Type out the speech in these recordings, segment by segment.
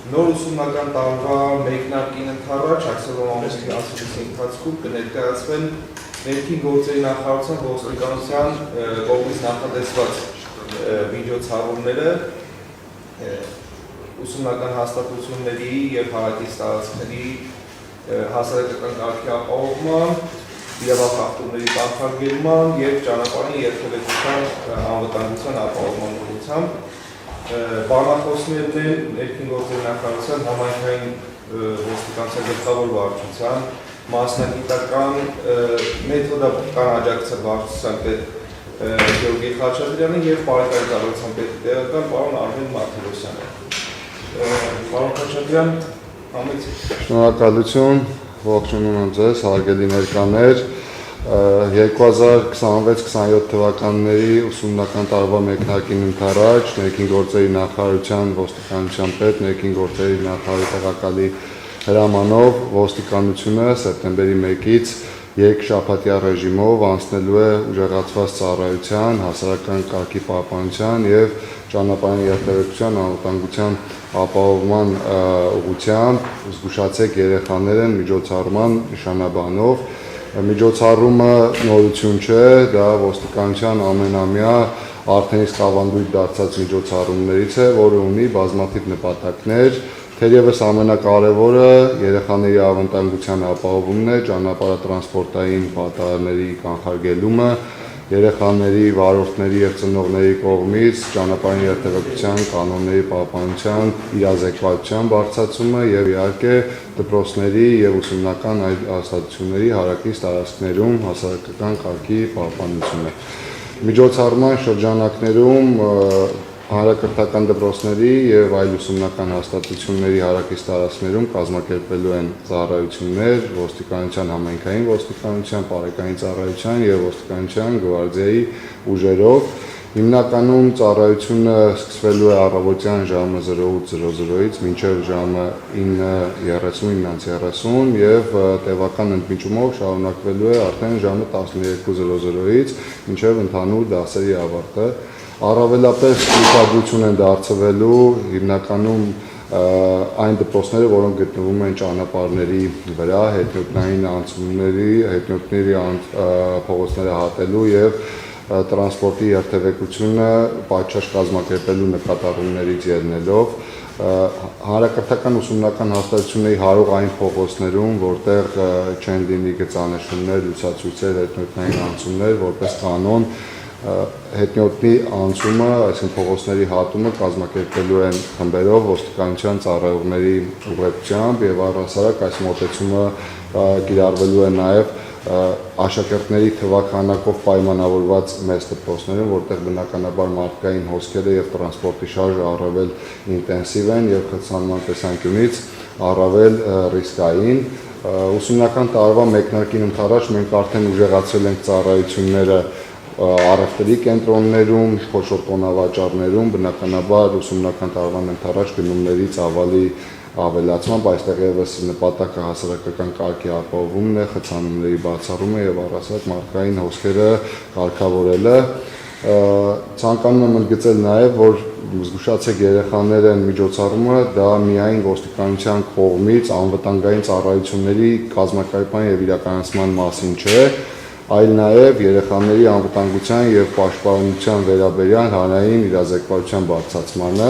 Նոր ուսումնական տարվա մեկնարկին ընթառաջ Աքսելոն ամուսնի ասուլիսի ընթացքում կներկայացվեն ներքին գործերի նախարարության ոստիկանության կողմից նախատեսված միջոցառումները ուսումնական հաստատությունների և հարակից տարածքների հասարակական կարգի ապահովման, իրավախախտումների կանխարգելման և ճանապարհային երթևեկության անվտանգության ապահովման ուղղությամբ բանախոսներն են ներքին գործերի նախարարության համայնքային ոստիկանության գլխավոր վարչության, մասնագիտական մեթոդական աջակցության վարչության պետ Գեորգի Խաչատրյանը և բարեկարգ կառավարության պետի տեղակալ պարոն Արմեն Մարտիրոսյանը։ Պարոն Խաչատրյան, համեցեք։ Շնորհակալություն, ողջունում եմ ձեզ, հարգելի ներկաներ։ 2026-27 թվականների ուսումնական տարվա մեկնարկին ընթառաջ ներքին գործերի նախարարության ոստիկանության պետ, ներքին գործերի նախարարի տեղակալի հրամանով ոստիկանությունը սեպտեմբերի 1-ից երկշաբաթյա ռեժիմով անցնելու է ուժեղացված ծառայության, հասարակական կարգի պահպանության և ճանապարհային երթևեկության անվտանգության ապահովման ուղղությամբ զգուշացեք երեխաներ են միջոցառման նշանաբանով։ Միջոցառումը նորություն չէ, դա ոստիկանության ամենամյա արդեն իսկ ավանդույթ դարձած միջոցառումներից է, որը ունի բազմաթիվ նպատակներ, թերևս ամենակարևորը երեխաների անվտանգության ապահովումն է, ճանապարհատրանսպորտային պատահարների կանխարգելումը, երեխաների, վարորդների և ծնողների կողմից ճանապարհային երթևեկության կանոնների պահպանության իրազեկվածության բարձրացումը և իհարկե դպրոցների և ուսումնական այլ հաստատությունների հարակից տարածքներում հասարակական կարգի պահպանությունը։ Միջոցառման շրջանակներում հանրակրթական դպրոցների և այլ ուսումնական հաստատությունների հարակից տարածքներում կազմակերպվելու են ծառայություններ ոստիկանության համայնքային ոստիկանության, պարեկային ծառայության և ոստիկանության գվարդիայի ուժերով։ Հիմնականում ծառայությունը սկսվելու է առավոտյան ժամը 08:00-ից մինչև ժամը 9:30 և տևական ընդմիջումով շարունակվելու է արդեն ժամը 12:00-ից մինչև ընդհանուր դասերի ավարտը։ Առավելապես ուշադրություն են դարձվելու հիմնականում այն դպրոցները, որոնք գտնվում են ճանապարհների վրա, հետիոտնային անցումների, հետիոտների փողոցները հատելու և տրանսպորտի երթևեկությունը պատշաճ կազմակերպելու նկատառումներից ելնելով, հանրակրթական ուսումնական հաստատությունների հարող այն փողոցներում, որտեղ չեն լինի գծանշումներ, լուսացույցեր, հետիոտնային անցումներ, որպես կանոն հետիոտնի անցումը, այսինքն փողոցների հատումը կազմակերպելու են խմբերով ոստիկանության ծառայողների ուղեկցությամբ և առհասարակ այս մոտեցումը կիրառվելու է նաև աշակերտների թվաքանակով պայմանավորված մեծ դպրոցներում, որտեղ բնականաբար մարդկային հոսքերը և տրանսպորտի շարժը առավել ինտենսիվ են և խցանման տեսանկյունից առավել ռիսկային։ Ուսումնական տարվա մեկնարկին ընթառաջ մենք արդեն ուժեղացրել ենք ծառայությունները առևտրի կենտրոններում, խոշոր տոնավաճառներում, բնականաբար ուսումնական տարվան ընթառաջ գնումների ծավալի ավելացմամբ այստեղ ևս նպատակը հասարակական կարգի ապահովումն է, խցանումների բացառումը և առհասարակ մարդկային հոսքերը կարգավորելը։ Ցանկանում եմ ընդգծել նաև, որ զգուշացեք երեխաներ են միջոցառումը, դա միայն ոստիկանության կողմից անվտանգային ծառայությունների կազմակերպման և իրականացման մասին չէ, այլ նաև երեխաների անվտանգության և պաշտպանության վերաբերյալ հանրային իրազեկվածության բարձրացմանը։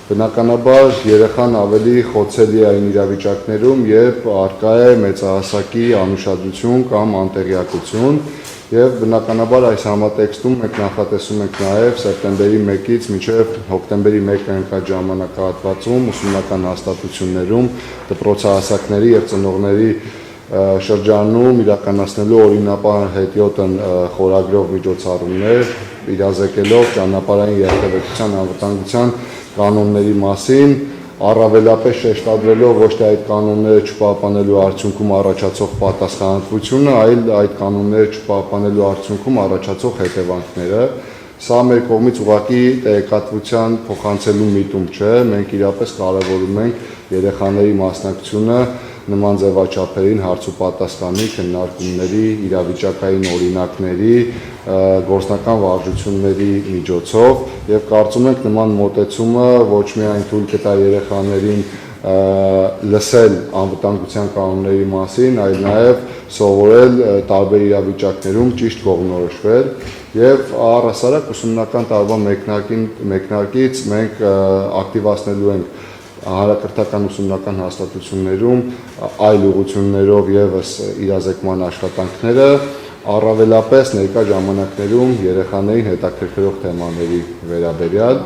Բնականաբար երեխան ավելի խոցելի է այն իրավիճակներում, երբ առկա է մեծահասակի անուշադրություն կամ անտեղյակություն և բնականաբար այս համատեքստում մենք նախատեսում ենք նաև սեպտեմբերի 1-ից մինչև հոկտեմբերի 1-ը ընկած ժամանակահատվածում ուսումնական հաստատություններում դպրոցահասակների և ծնողների շրջանում իրականացնելու օրինապար հետիոտն խորագրով միջոցառումներ, իրազեկելով ճանապարհային երթևեկության անվտանգության կանոնների մասին, առավելապես շեշտադրելով ոչ թե այդ կանոնները չպահպանելու արդյունքում առաջացող պատասխանատվությունը, այլ այդ կանոնները չպահպանելու արդյունքում առաջացող հետևանքները։ Սա մեր կողմից ուղղակի տեղեկատվության փոխանցելու միտում չէ, մենք իրապես կարևորում ենք երեխաների մասնակցությունը նման ձևաչափերին հարց ու պատասխանի քննարկումների, իրավիճակային օրինակների, գործնական վարժությունների միջոցով եւ կարծում ենք նման մոտեցումը ոչ միայն թույլ կտա երեխաներին լսել անվտանգության կանոնների մասին, այլ նաև սովորել տարբեր իրավիճակներում ճիշտ կողմնորոշվել եւ առհասարակ ուսումնական տարվա մեկնարկից մենք ակտիվացնելու ենք հանրակրթական ուսումնական հաստատություններում այլ ուղղություններով եւս իրազեկման աշխատանքները, առավելապես ներկա ժամանակներում երեխաներին հետաքրքրող թեմաների վերաբերյալ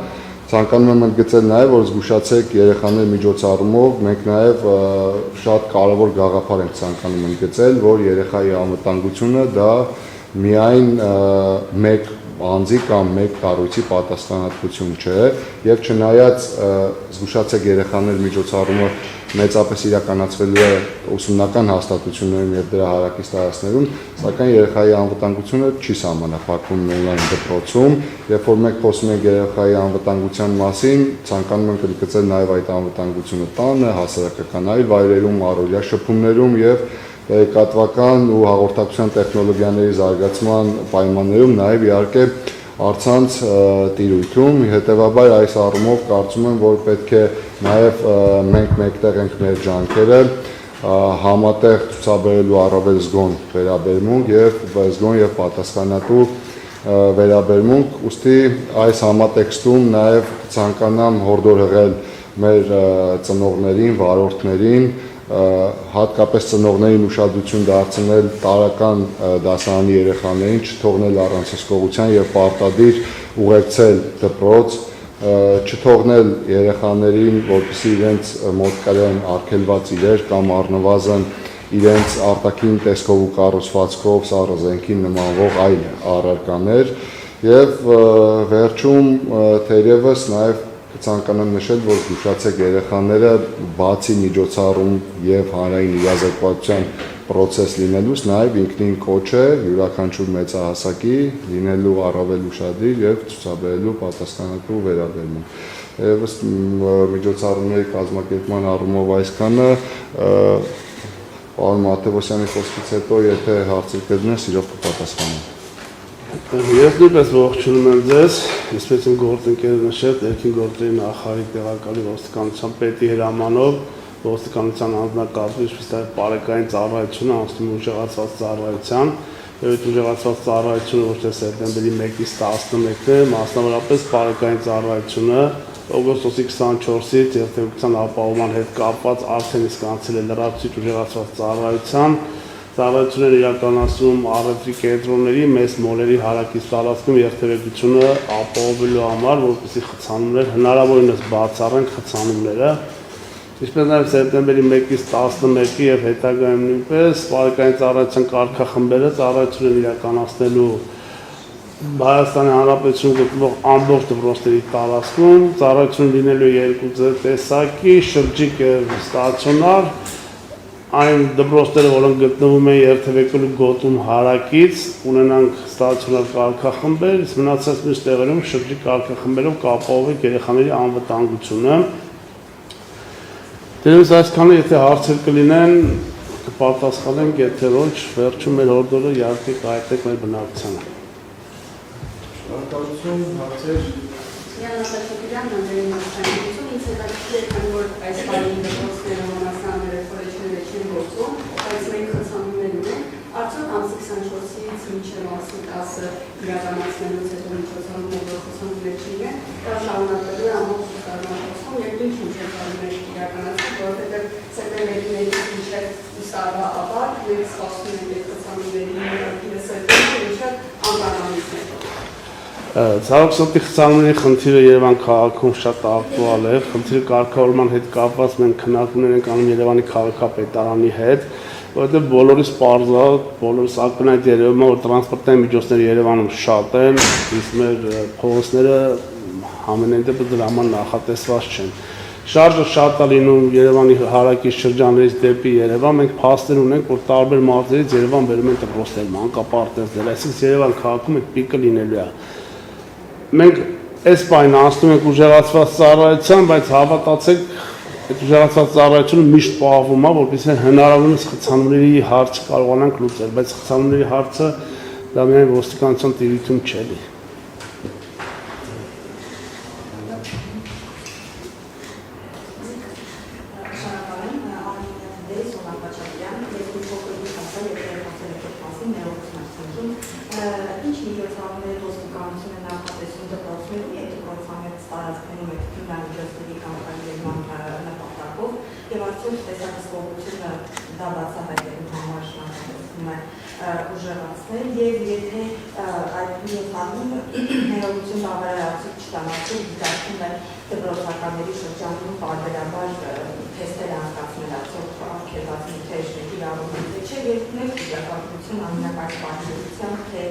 ցանկանում եմ ընդգծել նաև, որ զգուշացեք երեխաների միջոցառումով մենք նաև շատ կարևոր գաղափար ենք ցանկանում ընդգծել, որ երեխայի անվտանգությունը դա միայն մեկ անձի կամ մեկ կառույցի պատասխանատվություն չէ եւ չնայած զգուշացեք երեխաների միջոցառումը մեծապես իրականացվելու է ուսումնական հաստատություններում եւ դրա հարակից տարածքներում, սակայն երեխայի անվտանգությունը չի սահմանափակվում միայն դպրոցում, երբ որ մենք խոսում ենք երեխայի անվտանգության մասին, ցանկանում ենք ընդգծել նաեւ այդ անվտանգությունը տանը, հասարակական այլ վայրերում, առօրյա շփումներում եւ տեղեկատվական ու հաղորդակցության տեխնոլոգիաների զարգացման պայմաններում նաեւ իհարկե առցանց տիրույթում, հետևաբար այս առումով կարծում եմ, որ պետք է նաև մենք մեկտեղ ենք մեր ջանքերը համատեղ ցուցաբերելու առավել զգոն վերաբերմունք եւ պատասխանատու վերաբերմունք, ուստի այս համատեքստում նաև ցանկանամ հորդորել մեր ծնողներին, վարորդներին, հատկապես ծնողներին ուշադրություն դարձնել տարական դասարանի երեխաներին, չթողնել առանց հսկողության եւ պարտադիր ուղեկցել դպրոց, չթողնել երեխաներին, որպեսզի իրենց մոտ կրեն արգելված իրեր կամ առնվազն իրենց արտաքին տեսքով ու կառուցվածքով սառը զենքին նմանվող այլ առարկաներ եւ վերջում թերևս նաեւ ցանկանամ նշել, որ զգուշացեք երեխաները բացի միջոցառում եւ հանրային իրազեկվածության process լինելուց նաեւ ինքնին կոչ է յուրաքանչյուր մեծահասակի լինելու առավել ուշադիր եւ ցուցաբերելու պատասխանատու վերաբերմունք։ Եվ միջոցառումների կազմակերպման առումով այսքանը պարոն Մաթևոսյանի խոսքից հետո եթե հարցեր կլինեն, սիրով կպատասխանեմ։ Ես նույնպես ողջունում եմ ձեզ, ինչպես իմ գործընկերը նշել, ներքին գործերի նախարարի տեղակալի ոստիկանության պետի հրամանով ոստիկանության անձնակազմի ինչպես նաև բարեկային ծառայությունը անցնում ուժեղացված ծառայության, եւ այդ ուժեղացված ծառայությունը ոչ թե սեպտեմբերի 1-ից 11-ն է, մասնավորապես բարեկային ծառայությունը օգոստոսի 24-ից երթևեկության ապահովման հետ կապված արդեն իսկ անցել է լրացուցիչ ուժեղացված ծառայության ծառայությունները իրականացնում առևտրի կենտրոնների մեծ մոլերի հարակից տարածքում երթևեկությունը ապահովելու համար, որպեսզի խցանումներ հնարավորինս բացառեն խցանումները։ Ինչպես նաև սեպտեմբերի 1-ից 11-ի եւ հետագայում նույնպես բարեկային ծառայության կարգախմբերը ծառայություններ իրականացնելու Հայաստանի Հանրապետությունում գտնվող ամբողջ դպրոցների տարածքում ծառայություն լինելու երկու տեսակի շրջիկ եւ ստացիոնար այն դպրոցները, որոնք գտնվում են երթևեկելու գոտում հարակից, ունենանք ստացիոնար կարգախմբեր, իսկ մնացած մյուս տեղերում շրջիկ կարգախմբերով կապահովենք երեխաների անվտանգությունը։ Դերևս այսքանը, եթե հարցեր կլինեն, կպատասխանենք, եթե ոչ, վերջում մեր հորդորը իհարկե կհայտնենք մեր բնակչությանը։ Շնորհակալություն, հարցեր։ Յանապետյան Անդրեյ Մաշանյանը ինձ հետաքրքիր է, որ այս բանի դպրոցները համալսարանները քոլեջները չեն գործում, բայց մենք խցանումներ ունենք, արդյոք ամսի 24-ից մինչև ամսի 10-ը իրականացնելուց հետո միջոցառումները խցանումներ չունեն, դա շարունակվելու է ամբողջ կառավարություն եւ ինչ միջոցառումներ իրականացնել, որովհետեւ սեպտեմբերի 1-ից մինչև տարվա ավարտ մենք սպասում ենք այդ խցանումների լսել մինչև անվանանիշներ։ Ցավոք խցանումների խնդիրը Երևան քաղաքում շատ ակտուալ է, խնդիրը կարգավորման հետ կապված մենք քննարկումներ ենք անում Երևանի քաղաքապետարանի հետ, որովհետև բոլորիս պարզ է, բոլորիս ակնհայտ երևում է, որ տրանսպորտային միջոցները Երևանում շատ են, իսկ մեր փողոցները ամենայն դեպս դրա համար նախատեսված չեն։ Շարժը շատ է լինում Երևանի հարակից շրջաններից դեպի Երևան, մենք փաստեր ունենք, որ տարբեր մարզերից Երևան բերում են դպրոցներ, մանկապարտեզներ, այսինքն Երևան քաղաքում այդ պիկը լինելու է։ Մենք այս պայն անցնում ենք ուժեղացված ծառայության, բայց հավատացեք, այդ ուժեղացված ծառայությունը միշտ պահվում է, որպեսզի հնարավորինս խցանումների հարցը կարողանանք լուծել, բայց խցանումների հարցը դա միայն ոստիկանության տիրույթում չէ։ տարածքներում այդ թմրամիջոցների կանխարգելման նպատակով եւ արդյոք տեսահսկողությունը դա բացահայտելու համար շնորհավորում է ուժեղացնել եւ եթե այդ նյութանումը ներողություն բավարար արդյոք չստանալու դիտարկում է դպրոցականների շրջանում պարբերաբար թեստեր անցկացնել արդյոք արգելված նյութերի իրավունքի չէ եւ մեկ դիտարկություն ամենակարճ պատմությամբ թե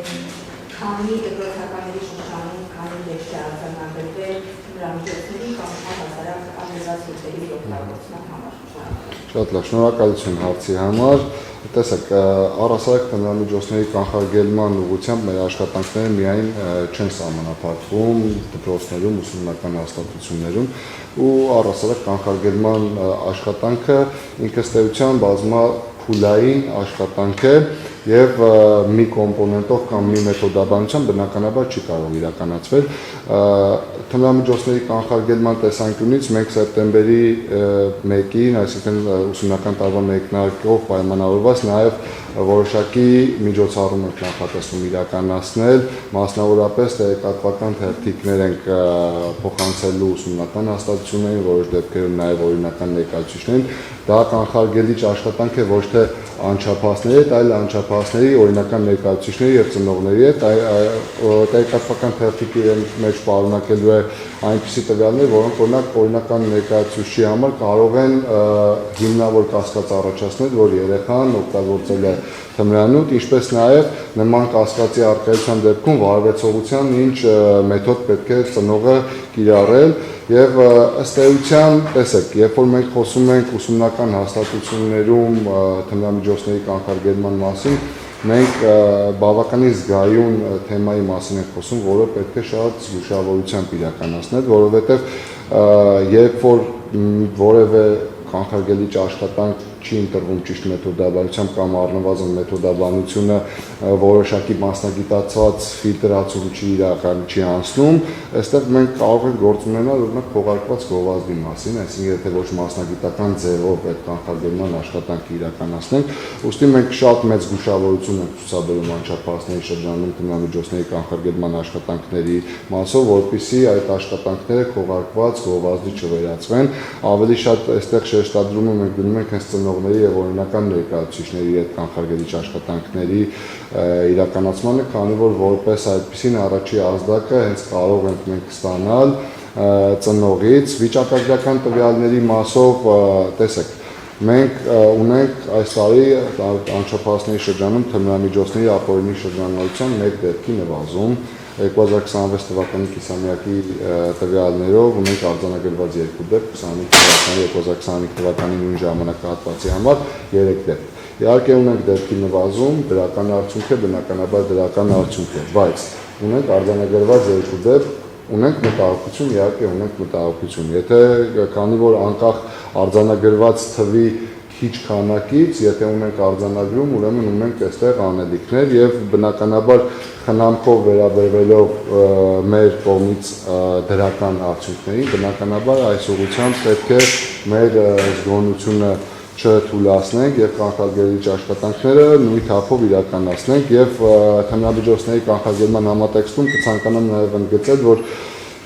քանի դպրոցականների շրջանում քանի լեշ է արձանագրվել թմրամիջոցների կամ հասարակ արգելված նյութերի օգտագործման համար։ Շատ լավ, շնորհակալություն հարցի համար։ Տեսեք, առհասարակ թմրամիջոցների կանխարգելման ուղղությամբ մեր աշխատանքները միայն չեն սահմանափակվում դպրոցներում, ուսումնական հաստատություններում ու առհասարակ կանխարգելման աշխատանքը ինքս էության բազմափուլային աշխատանք է եւ մի կոմպոնենտով կամ մի մեթոդաբանությամբ բնականաբար չի կարող իրականացվել։ Թմրամիջոցների կանխարգելման տեսանկյունից մենք սեպտեմբերի 1-ին, այսինքն ուսումնական տարվա մեկնարկով պայմանավորված նաեւ որոշակի միջոցառում ենք նախատեսում իրականացնել, մասնավորապես տեղեկատվական թերթիկներ ենք փոխանցելու ուսումնական հաստատություններին, որոշ դեպքերում նաեւ օրինական ներկայացուցիչներին։ Դա կանխարգելիչ աշխատանք է ոչ թե անչափահասների հետ, այլ անչափահասների օրինական ներկայացուցիչների եւ ծնողների հետ։ Տեղեկատվական թերթիկի մեջ պարունակելու է այնպիսի տվյալներ, որոնք օրինական ներկայացուցիչի համար կարող են հիմնավոր կասկած առաջացնել, որ երեխան օգտագործել է թմրանյութ, ինչպես նաև նման կասկածի առկայության դեպքում վարվեցողության ինչ մեթոդ պետք է ծնողը կիրառել եւ ըստ էության, տեսեք, երբ որ մենք խոսում ենք ուսումնական հաստատություններում թմրամիջոցների կանխարգելման մասին, մենք բավականին զգայուն թեմայի մասին ենք խոսում, որը պետք է շատ զգուշավորությամբ իրականացնել, որովհետեւ երբ որ որևէ կանխարգելիչ աշխատանք չի ընտրվում ճիշտ մեթոդաբանությամբ կամ առնվազն մեթոդաբանությունը որոշակի մասնագիտացված ֆիլտրացում չի անցնում, այստեղ մենք կարող ենք գործ ունենալ օրինակ քողարկված գովազդի մասին, այսինքն եթե ոչ մասնագիտական ձևով այդ կանխարգելման աշխատանքը իրականացնենք, ուստի մենք շատ մեծ զգուշավորություն ենք ցուցաբերում անչափահասների շրջանում թմրամիջոցների կանխարգելման աշխատանքների մասով, որպեսզի այդ աշխատանքները քողարկված գովազդի չվերածվեն, ավելի շատ այստեղ շեշտադրումը մենք դնում ենք հենց ծնողների եւ օրինական ներկայացուցիչների հետ կանխարգելիչ աշխատանքների իրականացմանը, քանի որ որպես այդպեսին առաջի ազդակը հենց կարող ենք մենք ստանալ ծնողից վիճակագրական տվյալների մասով, տեսեք, մենք ունենք այս տարի անչափահասների շրջանում թմրամիջոցների ապօրինի շրջանառության 1 դեպքի նվազում 2026 թվականի կիսամյակի տվյալներով ունենք արձանագրված 2 դեպք, 2025 թվականի նույն ժամանակահատվածի համար 3 դեպք։ Իհարկե ունենք դեպքի նվազում, դրական արդյունք է, բնականաբար դրական արդյունք է, բայց ունենք արձանագրված 2 դեպք, ունենք մտահոգություն, իհարկե ունենք մտահոգություն։ Եթե քանի որ անկախ արձանագրված թվի քիչ քանակից, եթե ունենք արձանագրում, ուրեմն ունենք այստեղ անելիքներ եւ բնականաբար խնամքով վերաբերվելով մեր կողմից դրական արդյունքներին, բնականաբար այս ուղղությամբ պետք է մեր զգոնությունը չթույլատնենք եւ կանխարգելիչ աշխատանքները նույն թափով իրականացնենք եւ թմրամիջոցների կանխարգելման համատեքստում կցանկանամ նաեւ ընդգծել, որ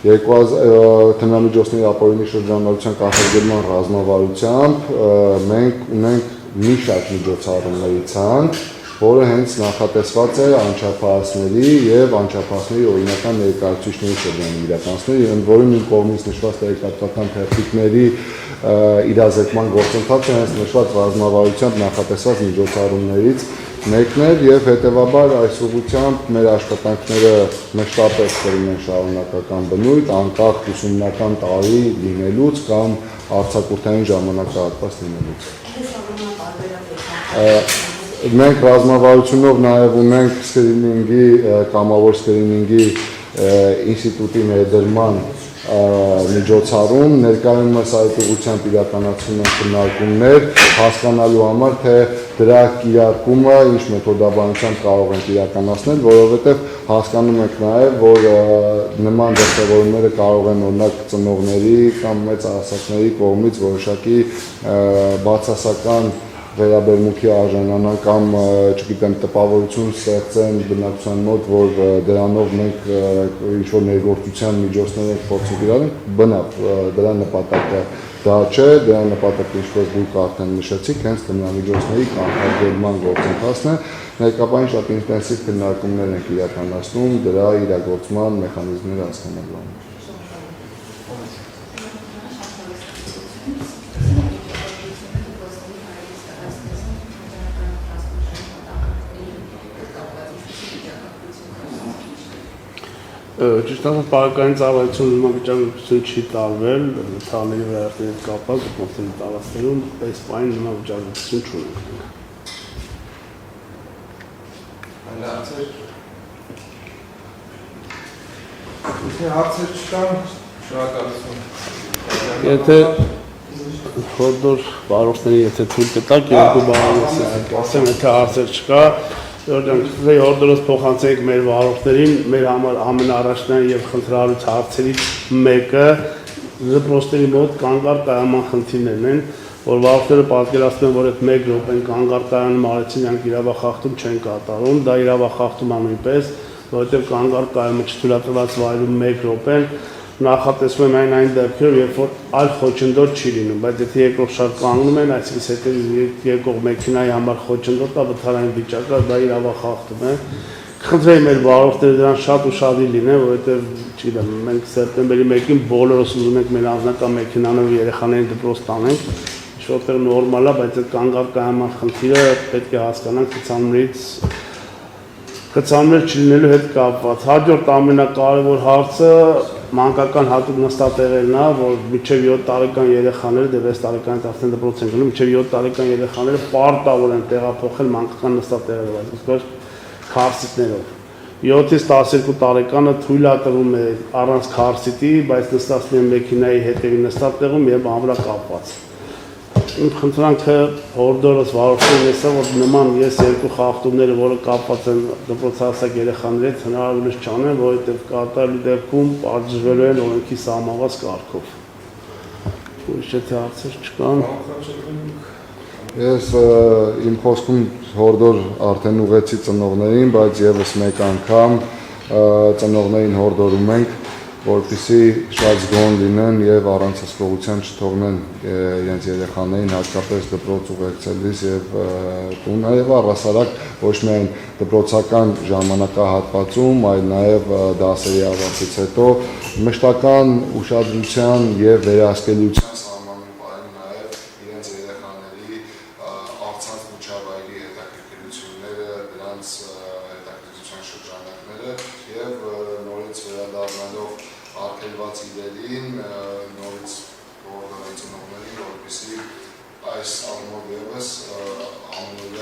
թմրամիջոցների ապօրինի շրջանառության կանխարգելման ռազմավարությամբ մենք ունենք մի շարք միջոցառումների ցանկ, որը հենց նախատեսված է անչափահասների եւ անչափահասների օրինական ներկայացուցիչների շրջանում իրականացնել, ընդ որում իմ կողմից նշված տեղեկատվական թերթիկների իրազեկման գործընթացը հենց նշված ռազմավարությամբ նախատեսված միջոցառումներից մեկն էր եւ հետեւաբար այս ուղղությամբ մեր աշխատանքները մշտապես կրում են շարունակական բնույթ, անկախ ուսումնական տարի լինելուց կամ արձակուրդային ժամանակահատված լինելուց։ Մենք ռազմավարությունով նաև ունենք սկրինինգի, կամավոր սկրինինգի ինստիտուտի ներդրման միջոցառում, ներկայումս այդ ուղղությամբ իրականացվում են քննարկումներ, հասկանալու համար, թե դրա կիրարկումը ինչ մեթոդաբանությամբ կարող ենք իրականացնել, որովհետև հասկանում ենք նաև, որ նման դրսևորումները կարող են օրինակ ծնողների կամ մեծահասակների կողմից որոշակի բացասական վերաբերմունքի արժանանան կամ չգիտեմ տպավորություն ստեղծեն բնակչության մոտ, որ դրանով մենք ինչ-որ ներգործության միջոցներ ենք փորձում իրարենք, բնավ դրա նպատակը դա չէ, դրա նպատակը ինչպես դուք արդեն նշեցիք, հենց դրամամիջոցների կանխարգելման գործընթացն է, ներկայապես շատ ինտենսիվ քննարկումներ ենք իրականացնում դրա իրագործման մեխանիզմները հասկանալու համար։ Ճիշտ ասած, պարակային ծառայություն նմանվիճակագրություն չի տարվել, թաղների վերարտերի հետ կապված դպրոցների տարածքներում այս պահին նմանվիճակագրություն չունենք։ Այլ հարցեր։ Եթե հարցեր չկան, շնորհակալություն։ Եթե հորդոր վարորդների եթե թույլ կտակ, երկու բառերից ասեմ, եթե հարցեր չկա, հորդորից փոխանցենք մեր վարորդներին, մեր համար ամենաառաջնային եւ խնդրահարույց հարցերից մեկը դպրոցների մոտ կանգառ կայաման խնդիրներն են, որ վարորդները պատկերացնում են, որ այդ 1 րոպեն կանգառ կայանում արեցին, նրանք իրավախախտում չեն կատարում, դա իրավախախտում է նույնպես, որովհետեւ կանգառ կայումը չթույլատրված վայրում 1 րոպեն նախատեսվում են այն դեպքերում, երբ որ այլ խոչընդոտ չի լինում, բայց եթե երկրորդ շարք կանգնում են, այսինքն հետևից եկող մեքենայի համար խոչընդոտը վթարային վիճակը, դա իրավախախտում է։ Խնդրեի մեր վարորդները դրան շատ ուշադիր լինեն, որովհետև, չգիտեմ, մենք սեպտեմբերի 1-ին բոլորս ուզում ենք մեր անձնական մեքենաներով երեխաներին դպրոց տանենք, ինչ-որտեղ նորմալ է, բայց այդ կանգառ կայաման խնդիրը պետք է հասկանանք խցաններ չլինելու հետ կապված։ Հաջորդ ամենակարևոր հարցը մանկական հատուկ նստատեղերն է, որ մինչև 7 տարեկան երեխաները, դե 6 տարեկանից արդեն դպրոց են գնում, մինչև 7 տարեկան երեխաները պարտավոր են տեղափոխել մանկական նստատեղերով, այսինքն քարսիտներով։ 7-ից 12 տարեկանը թույլատրվում է առանց քարսիտի, բայց նստածին են մեքենայի հետևի նստատեղում եւ ամրակապված։ Իմ խնդրանքը հորդորս վարորդներին էսա, որ նման ես երկու խախտումները, որը կապված են դպրոցահասակ երեխաների հետ, հնարավորինս չանեն, որովհետև կատարելու դեպքում պարզվելու են օրենքի սահմանված կարգով։ Ուրիշ եթե հարցեր չկան։ Ես իմ խոսքում հորդոր արդեն ուղեցի ծնողներին, բայց եւս մեկ անգամ ծնողներին հորդորում ենք, որպեսզի շատ զգոն լինեն եւ առանց հսկողության չթողնեն իրենց երեխաներին, հատկապես դպրոց ուղեկցելիս եւ տուն, նաեւ առհասարակ ոչ միայն դպրոցական ժամանակահատվածում, այլ նաեւ դասերի ավարտից հետո մշտական ուշադրության եւ վերահսկելիության սահմանին պահեն նաեւ իրենց երեխաների առցանց միջավայրի հետաքրքրությունները, դրանց հետաքրքրության շրջանակները եւ նորից վերադառնալով արգելված իրերին, նորից հորդորային ծնողներին, որպեսզի այս առումով ևս ամենօրյա